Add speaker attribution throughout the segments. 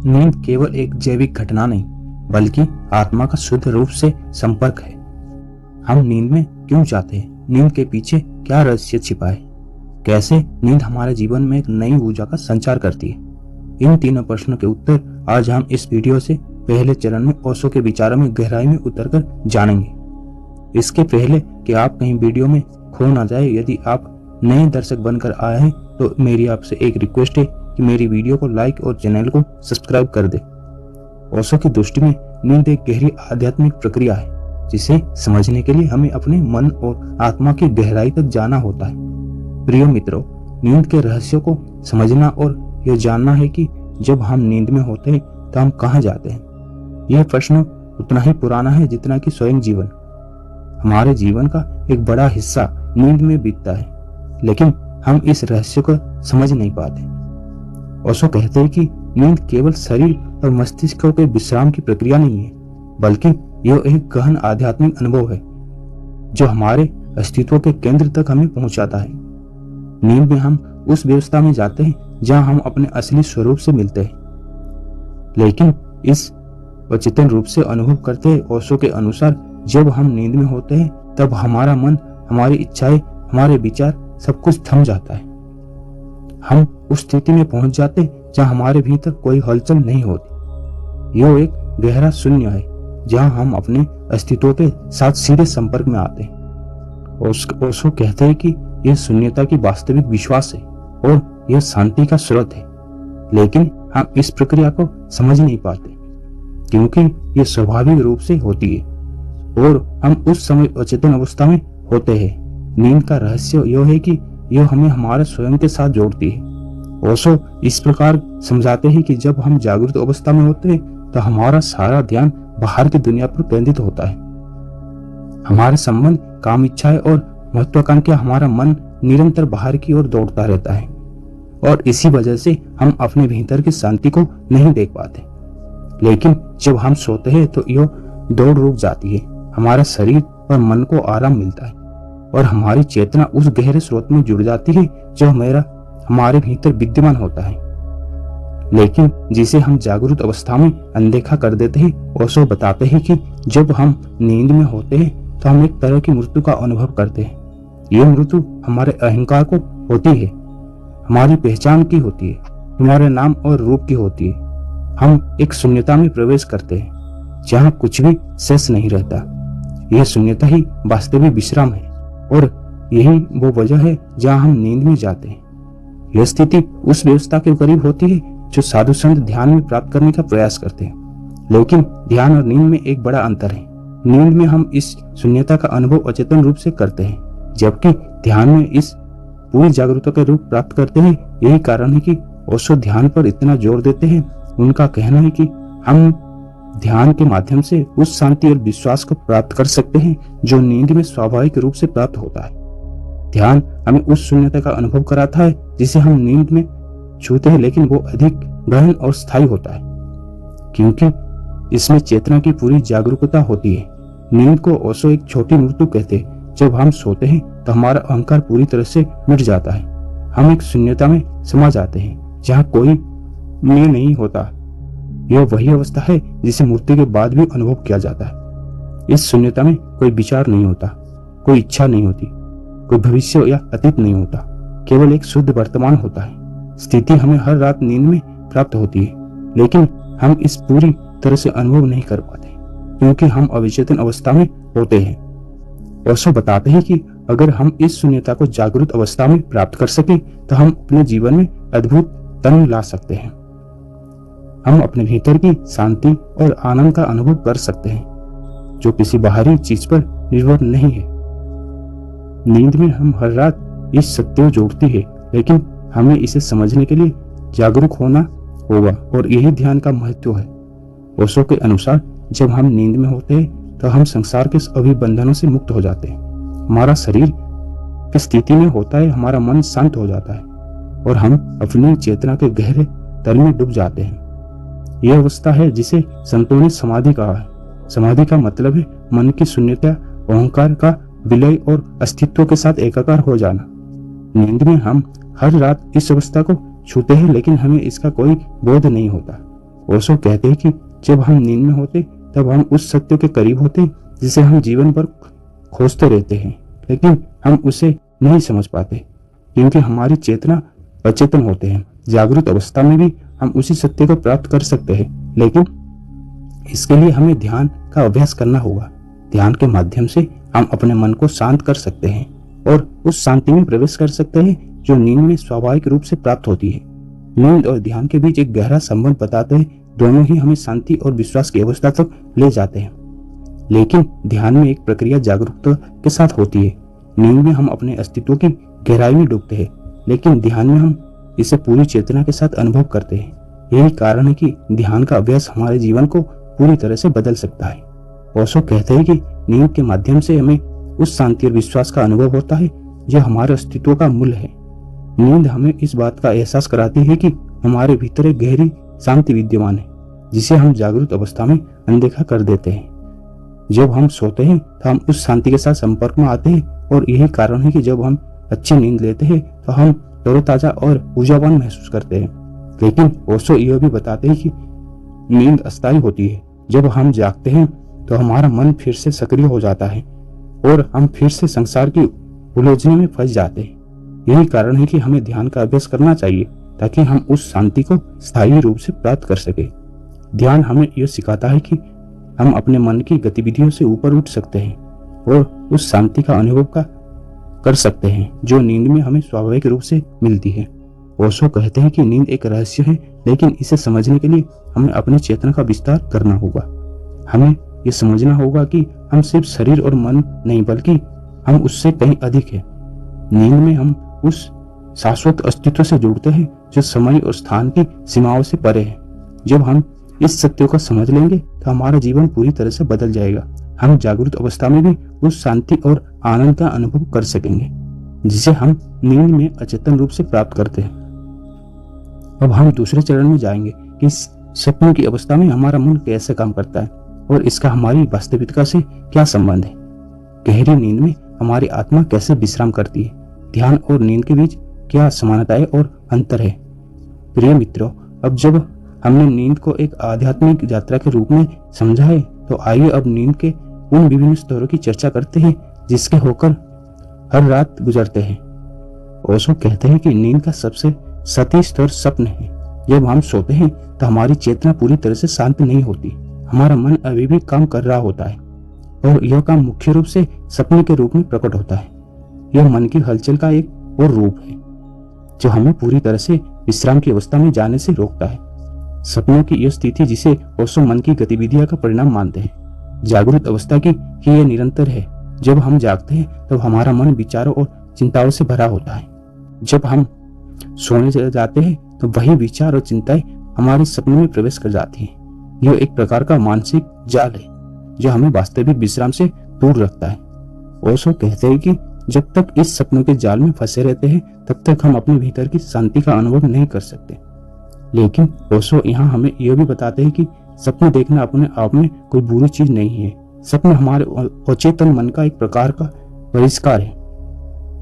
Speaker 1: नींद केवल एक जैविक घटना नहीं बल्कि आत्मा का शुद्ध रूप से संपर्क है। हम नींद में क्यों जाते हैं? नींद के पीछे क्या रहस्य छिपा है? कैसे नींद हमारे जीवन में एक नई ऊर्जा का संचार करती है? इन तीनों प्रश्नों के उत्तर आज हम इस वीडियो से पहले चरण में ओशो के विचारों में गहराई में उतरकर जानेंगे। इसके पहले कि आप कहीं वीडियो में खो ना जाए, यदि आप नए दर्शक बनकर आए हैं तो मेरी आपसे एक रिक्वेस्ट है कि मेरी वीडियो को लाइक और चैनल को सब्सक्राइब कर दे। ओशो की दृष्टि में नींद एक गहरी आध्यात्मिक प्रक्रिया है जिसे समझने के लिए हमें अपने मन और आत्मा की गहराई तक जाना होता है। प्रिय मित्रों, नींद के रहस्यों को समझना और यह जानना है कि जब हम नींद में होते हैं तो हम कहाँ जाते हैं। यह प्रश्न उतना ही पुराना है जितना कि स्वयं जीवन। हमारे जीवन का एक बड़ा हिस्सा नींद में बीतता है, लेकिन हम इस रहस्य को समझ नहीं पाते। ओशो कहते हैं कि नींद केवल शरीर और मस्तिष्क के विश्राम की प्रक्रिया नहीं है, बल्कि यह एक गहन आध्यात्मिक अनुभव है जो हमारे अस्तित्व के केंद्र तक हमें पहुंचाता है। नींद में हम उस व्यवस्था में जाते हैं जहां हम अपने असली स्वरूप से मिलते हैं, लेकिन इस अचेतन रूप से अनुभव करते हैं। ओशो के अनुसार जब हम नींद में होते हैं तब हमारा मन, हमारी इच्छाएं, हमारे विचार सब कुछ थम जाता है। हम उस स्थिति में पहुंच जाते हैं जहां हमारे भीतर कोई हलचल नहीं होती। यह एक गहरा शून्य है जहां हम अपने अस्तित्व के साथ सीधे संपर्क में आते हैं। ओशो कहते हैं कि यह शून्यता की वास्तविक विश्वास है और यह शांति का स्रोत है, लेकिन हम इस प्रक्रिया को समझ नहीं पाते क्योंकि यह स्वाभाविक रूप से होती है और हम उस समय अचेतन अवस्था में होते हैं। नींद का रहस्य यह है कि यह हमें हमारे स्वयं के साथ जोड़ती है। ओशो इस प्रकार समझाते हैं कि जब हम जागृत अवस्था में होते हैं तो हमारा सारा ध्यान बाहर की दुनिया पर केंद्रित होता है। हमारे संबंध, काम, इच्छाएं और महत्वाकांक्षा, हमारा मन निरंतर बाहर की ओर दौड़ता रहता है और इसी वजह से हम अपने भीतर की शांति को नहीं देख पाते। लेकिन जब हम सोते हैं तो यह दौड़ रुक जाती है, हमारा शरीर और मन को आराम मिलता है और हमारी चेतना उस गहरे स्रोत में जुड़ जाती है जो हमारे भीतर विद्यमान होता है, लेकिन जिसे हम जागरूक अवस्था में अनदेखा कर देते हैं। ओशो बताते हैं कि जब हम नींद में होते हैं तो हम एक तरह की मृत्यु का अनुभव करते हैं। यह मृत्यु हमारे अहंकार को होती है, हमारी पहचान की होती है, हमारे नाम और रूप की होती है। हम एक शून्यता में प्रवेश करते हैं जहाँ कुछ भी शेष नहीं रहता। यह शून्यता ही वास्तविक विश्राम है और यही वो वजह है जहाँ हम नींद में जाते हैं। यह स्थिति उस व्यवस्था के करीब होती है जो साधु संत ध्यान में प्राप्त करने का प्रयास करते हैं, लेकिन ध्यान और नींद में एक बड़ा अंतर है। नींद में हम इस शून्यता का अनुभव अचेतन रूप से करते हैं, जबकि ध्यान में इस पूरी जागरूकता का रूप प्राप्त करते हैं। यही कारण है कि ओशो ध्यान पर इतना जोर देते हैं। उनका कहना है कि हम ध्यान के माध्यम से उस शांति और विश्वास को प्राप्त कर सकते हैं जो नींद में स्वाभाविक रूप से प्राप्त होता है। ध्यान हमें उस शून्यता का अनुभव कराता है जिसे हम नींद में छूते हैं, लेकिन वो अधिक गहन और स्थायी होता है क्योंकि इसमें चेतना की पूरी जागरूकता होती है। नींद को ओशो एक छोटी मृत्यु कहते हैं। जब हम सोते हैं तो हमारा अहंकार पूरी तरह से मिट जाता है। हम एक शून्यता में समा जाते हैं जहाँ कोई मैं नहीं होता। यह वही अवस्था है जिसे मृत्यु के बाद भी अनुभव किया जाता है। इस शून्यता में कोई विचार नहीं होता, कोई इच्छा नहीं होती, कोई भविष्य या अतीत नहीं होता, केवल एक शुद्ध वर्तमान होता है। स्थिति हमें हर रात नींद में प्राप्त होती है, लेकिन हम इस पूरी तरह से अनुभव नहीं कर पाते क्योंकि हम अवचेतन अवस्था में होते हैं। ओशो बताते हैं कि अगर हम इस शून्यता को जागरूक अवस्था में प्राप्त कर सके तो हम अपने जीवन में अद्भुत तन ला सकते हैं। हम अपने भीतर की शांति और आनंद का अनुभव कर सकते हैं जो किसी बाहरी चीज पर निर्भर नहीं है। नींद में हम हर रात इस सत्य को जोड़ती है, लेकिन हमें इसे समझने के लिए जागरूक होना होगा और यही ध्यान का महत्व है। ओशो के अनुसार जब हम नींद में होते हैं तो हम संसार के सभी बंधनों से मुक्त हो जाते हैं। हमारा शरीर की स्थिति में होता है, हमारा मन शांत हो जाता है और हम अपनी चेतना के गहरे तल में डूब जाते हैं। यह अवस्था है जिसे संतों ने समाधि कहा है। समाधि का मतलब है मन की शून्यता, अहंकार का विलय और अस्तित्व के साथ एकाकार हो जाना। नींद में हम हर रात इस अवस्था को छूते हैं, लेकिन हमें इसका कोई बोध नहीं होता। ओशो कहते हैं कि जब हम नींद में होते तब हम उस सत्य के करीब होते जिसे हम जीवन भर खोजते रहते हैं, लेकिन हम उसे नहीं समझ पाते क्योंकि हमारी चेतना अचेतन होते हैं। जागृत अवस्था में भी हम उसी सत्य को प्राप्त कर सकते हैं, लेकिन इसके लिए हमें ध्यान का अभ्यास करना होगा। ध्यान के माध्यम से हम अपने मन को शांत कर सकते हैं और उस शांति में प्रवेश कर सकते हैं जो नींद में स्वाभाविक रूप से प्राप्त होती है। नींद और ध्यान के बीच एक गहरा संबंध बताते हैं। दोनों ही हमें शांति और विश्वास की अवस्था तक ले जाते हैं, लेकिन ध्यान में एक प्रक्रिया जागरूकता के साथ होती है। नींद में हम अपने अस्तित्व की गहराई में डूबते हैं, लेकिन ध्यान में हम इसे पूरी चेतना के साथ अनुभव करते हैं। यही कारण है कि ध्यान का अभ्यास हमारे जीवन को पूरी तरह से बदल सकता है। ओशो कहते हैं कि नींद के माध्यम से हमें उस शांति और विश्वास का अनुभव होता है जो हमारे अस्तित्व का मूल है। नींद हमें इस बात का एहसास कराती है कि हमारे भीतर एक गहरी शांति विद्यमान है जिसे हम जागृत अवस्था में अनदेखा कर देते हैं। जब हम सोते हैं तो हम उस शांति के साथ संपर्क में आते हैं और यही कारण है कि जब हम अच्छी नींद लेते हैं तो हम तरोताजा और ऊर्जावान महसूस करते हैं। लेकिन ओशो यह भी बताते हैं कि नींद अस्थायी होती है। जब हम जागते हैं तो हमारा मन फिर से सक्रिय हो जाता है और हम फिर से संसार की उलझने में फंस जाते हैं। यही कारण है कि हमें ध्यान का अभ्यास करना चाहिए ताकि हम उस शांति को स्थायी रूप से प्राप्त कर सके। ध्यान हमें यह सिखाता है कि हम अपने मन की गतिविधियों से ऊपर उठ सकते हैं और उस शांति का अनुभव कर सकते हैं जो नींद में हमें स्वाभाविक रूप से मिलती है। ओशो कहते हैं कि नींद एक रहस्य है, लेकिन इसे समझने के लिए हमें अपनी चेतना का विस्तार करना होगा। हमें यह समझना होगा कि हम सिर्फ शरीर और मन नहीं बल्कि हम उससे कहीं अधिक है। नींद में हम उस शाश्वत अस्तित्व से जुड़ते हैं जो समय और स्थान की सीमाओं से परे है। जब हम इस सत्य को समझ लेंगे तो हमारा जीवन पूरी तरह से बदल जाएगा। हम जागृत अवस्था में भी उस शांति और आनंद का अनुभव कर सकेंगे जिसे हम नींद में अचेतन रूप से प्राप्त करते हैं। अब हम दूसरे चरण में जाएंगे कि सपने की अवस्था में हमारा मन कैसे काम करता है और इसका हमारी वास्तविकता से क्या संबंध है। गहरी नींद में हमारी आत्मा कैसे विश्राम करती है। ध्यान और नींद के बीच क्या समानताएं और अंतर है। प्रिय मित्रों, अब जब हमने नींद को एक आध्यात्मिक यात्रा के रूप में समझा है तो आइए अब नींद के उन विभिन्न स्तरों की चर्चा करते हैं जिसके होकर हर रात गुजरते हैं। ओशो कहते हैं कि नींद का सबसे सतही स्तर स्वप्न है। जब हम सोते हैं तो हमारी चेतना पूरी तरह से शांत नहीं होती। हमारा मन अभी भी काम कर रहा होता है और यह काम मुख्य रूप से सपने के रूप में प्रकट होता है। यह मन की हलचल का एक और रूप है जो हमें पूरी तरह से विश्राम की अवस्था में जाने से रोकता है। सपनों की यह स्थिति जिसे ओशो मन की गतिविधियों का परिणाम मानते हैं। जागृत अवस्था की यह निरंतर है। जब हम जागते हैं तब हमारा मन विचारों और चिंताओं से भरा होता है। जब हम सोने जाते हैं तो वही विचार और चिंताएं हमारे सपनों में प्रवेश कर जाती हैं। यह एक प्रकार का मानसिक जाल है जो हमें वास्तविक विश्राम से दूर रखता है। ओशो कहते हैं कि जब तक इस सपनों के जाल में फंसे रहते हैं तब तक हम अपने भीतर की शांति का अनुभव नहीं कर सकते। लेकिन ओशो यहाँ हमें यह भी बताते हैं कि सपने देखना अपने आप में कोई बुरी चीज नहीं है। सपने हमारे अचेतन मन का एक प्रकार का बहिष्कार है।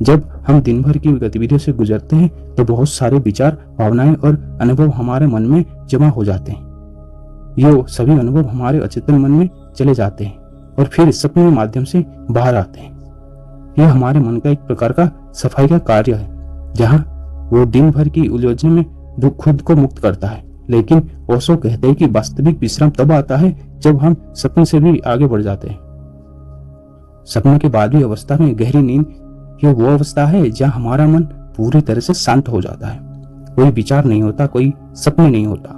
Speaker 1: जब हम दिन भर की गतिविधियों से गुजरते हैं तो बहुत सारे विचार, भावनाएं और अनुभव हमारे मन में जमा हो जाते हैं। ये सभी अनुभव हमारे अचेतन मन में चले जाते हैं और फिर सपने के माध्यम से बाहर आते हैं। यह हमारे मन का एक प्रकार का सफाई का कार्य है जहाँ वो दिन भर की उलझन में दुख खुद को मुक्त करता है। लेकिन ओशो कहते हैं कि वास्तविक विश्राम तब आता है जब हम सपने से भी आगे बढ़ जाते हैं। सपने के बाद भी अवस्था में गहरी नींद यह वो अवस्था है जहाँ हमारा मन पूरी तरह से शांत हो जाता है। कोई विचार नहीं होता, कोई सपने नहीं होता,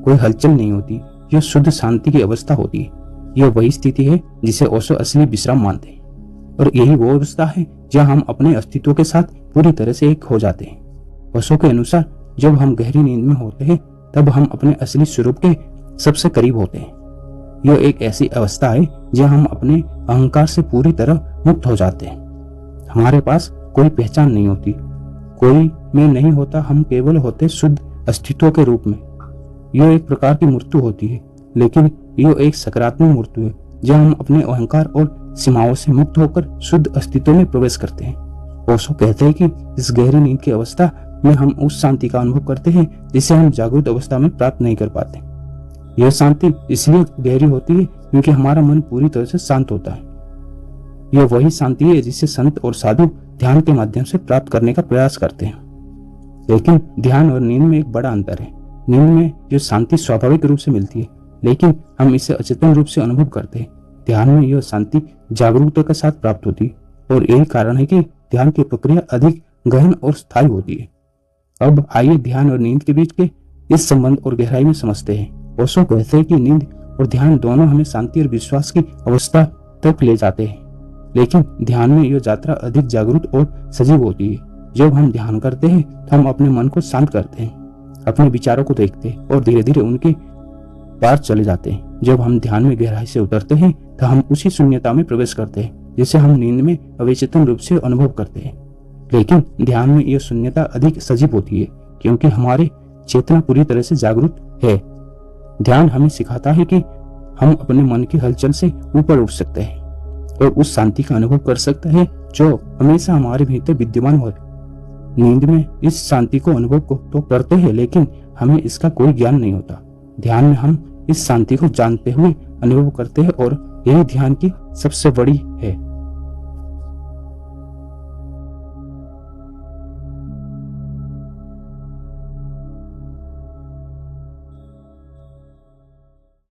Speaker 1: कोई हलचल नहीं होती। यह शुद्ध शांति की अवस्था होती है। यह वही स्थिति है जिसे ओशो असली विश्राम मानते हैं और यही वो अवस्था है जहाँ हम अपने अस्तित्व के साथ पूरी तरह से एक हो जाते हैं। ओशो के अनुसार जब हम गहरी नींद में होते हैं तब हम अपने असली स्वरूप के सबसे करीब होते हैं। यह एक ऐसी अवस्था है जहाँ हम अपने अहंकार से पूरी तरह मुक्त हो जाते हैं। हमारे पास कोई पहचान नहीं होती, कोई मैं नहीं होता, हम केवल होते शुद्ध अस्तित्व के रूप में। यह एक प्रकार की मृत्यु होती है, लेकिन यह एक सकारात्मक मृत्यु है जहाँ हम अपने अहंकार और सीमाओं से मुक्त होकर शुद्ध अस्तित्व में प्रवेश करते हैं। ओशो कहते हैं कि इस गहरी नींद की अवस्था में हम उस शांति का अनुभव करते हैं जिसे हम जागृत अवस्था में प्राप्त नहीं कर पाते। यह शांति इसलिए गहरी होती है क्योंकि हमारा मन पूरी तरह से शांत होता है। यह वही शांति है जिसे संत और साधु ध्यान के माध्यम से प्राप्त करने का प्रयास करते हैं। लेकिन ध्यान और नींद में एक बड़ा अंतर है। नींद में यह शांति स्वाभाविक रूप से मिलती है, लेकिन हम इसे अचेतन रूप से अनुभव करते हैं। ध्यान में यह शांति जागरूकता के साथ प्राप्त होती है और यही कारण है कि ध्यान की प्रक्रिया अधिक गहन और स्थायी होती है। अब आइए ध्यान और नींद के बीच के इस संबंध और गहराई में समझते हैं। ओशो कहते हैं कि नींद और ध्यान दोनों हमें शांति और विश्वास की अवस्था तक ले जाते हैं, लेकिन ध्यान में यह यात्रा अधिक जागरूक और सजीव होती है। जब हम ध्यान करते हैं तो हम अपने मन को शांत करते हैं, अपने विचारों को देखते हैं और धीरे धीरे उनके पार चले जाते हैं। जब हम ध्यान में गहराई से उतरते हैं तो हम उसी शून्यता में प्रवेश करते हैं जिसे हम नींद में अवचेतन रूप से अनुभव करते हैं। लेकिन ध्यान में यह शून्यता अधिक सजीव होती है क्योंकि हमारी चेतना पूरी तरह से जागरूक है। ध्यान हमें सिखाता है कि हम अपने मन की हलचल से ऊपर उठ सकते हैं और उस शांति का अनुभव कर सकते हैं जो हमेशा हमारे भीतर विद्यमान हो। नींद में इस शांति को अनुभव को तो करते हैं, लेकिन हमें इसका कोई ज्ञान नहीं होता। ध्यान में हम इस शांति को जानते हुए अनुभव करते हैं और यही ध्यान की सबसे बड़ी है।